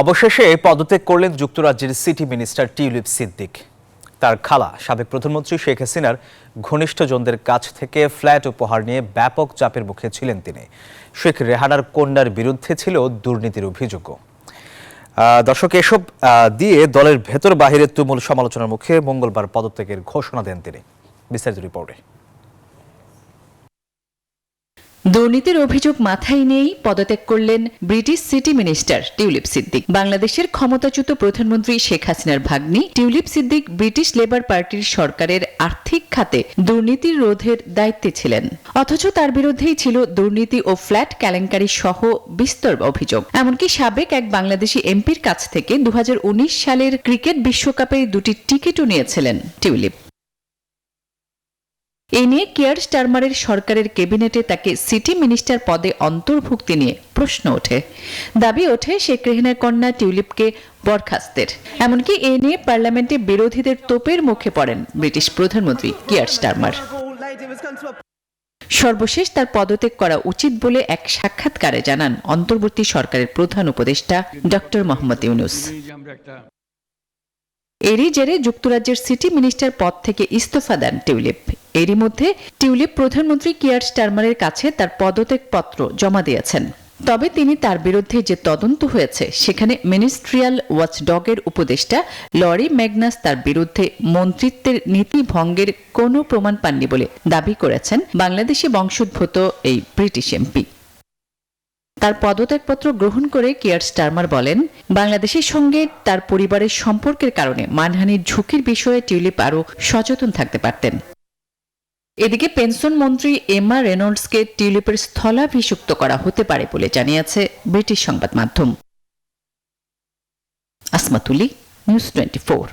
অবশেষে পদত্যাগ করলেন যুক্তরাজ্যের সিটি মিনিস্টার টিউলিপ সিদ্দিক। তার খালা সাবেক প্রধানমন্ত্রী শেখ হাসিনার ঘনিষ্ঠজনদের কাছ থেকে ফ্ল্যাট উপহার নিয়ে ব্যাপক চাপের মুখে ছিলেন তিনি। শেখ রেহানার কন্যার বিরুদ্ধে ছিল দুর্নীতির অভিযোগও। দর্শক, এসব দিয়ে দলের ভেতর বাহিরে তুমুল সমালোচনার মুখে মঙ্গলবার পদত্যাগের ঘোষণা দেন তিনি। বিস্তারিত রিপোর্টে। দুর্নীতির অভিযোগ মাথায় নিয়েই পদত্যাগ করলেন British city minister tulip Siddique. বাংলাদেশের ক্ষমতাচ্যুত প্রধানমন্ত্রী শেখ হাসিনার ভাগ্নি টিউলিপ সিদ্দিক ব্রিটিশ লেবার পার্টির সরকারের আর্থিক খাতে দুর্নীতি রোধের দায়িত্বে ছিলেন, অথচ তার বিরুদ্ধেই ছিল দুর্নীতি ও ফ্ল্যাট কেলেঙ্কারি সহ বিস্তর অভিযোগ। এমনকি সাবেক এক বাংলাদেশি এমপির কাছ থেকে 2019 সালের ক্রিকেট বিশ্বকাপে 2টি টিকিটও নিয়েছিলেন টিউলিপ। এই নিয়ে কিয়ার স্টারমারের সরকারের ক্যাবিনেটে তাকে সিটি মিনিস্টার পদে অন্তর্ভুক্তি নিয়ে প্রশ্ন ওঠে। দাবি ওঠে শেখ রেহানার কন্যা টিউলিপকে বরখাস্তের। এমনকি এ নিয়ে পার্লামেন্টে বিরোধীদের তোপের মুখে পড়েন ব্রিটিশ প্রধানমন্ত্রী কিয়ার স্টারমার। সর্বশেষ তার পদত্যাগ করা উচিত বলে এক সাক্ষাৎকারে জানান অন্তর্বর্তী সরকারের প্রধান উপদেষ্টা ডক্টর মোহাম্মদ ইউনূস। এরই জেরে যুক্তরাজ্যের সিটি মিনিস্টার পদ থেকে ইস্তফা দেন টিউলিপ। এরই মধ্যে টিউলিপ প্রধানমন্ত্রী কিয়ার স্টারমারের কাছে তার পদত্যাগ পত্র জমা দিয়েছেন। তবে তিনি তার বিরুদ্ধে যে তদন্ত হয়েছে সেখানে মিনিস্ট্রিয়াল ওয়াচডগের উপদেষ্টা লরি ম্যাগনাস তার বিরুদ্ধে মন্ত্রিত্বের নীতি ভঙ্গের কোনো প্রমাণ পাননি বলে দাবি করেছেন বাংলাদেশি বংশোদ্ভূত এই ব্রিটিশ এমপি। তার পদত্যাগপত্র গ্রহণ করে কিয়ার স্টারমার বলেন, বাংলাদেশের সঙ্গে তার পরিবারের সম্পর্কের কারণে মানহানির ঝুঁকির বিষয়ে টিউলিপ আরও সচেতন থাকতে পারতেন। এদিকে পেনশন মন্ত্রী এমা রেনল্ডসকে টিউলিপের স্থলাভিষিক্ত করা হতে পারে বলে জানিয়েছে ব্রিটিশ সংবাদ মাধ্যম। আসমাতুলি, নিউজ 24।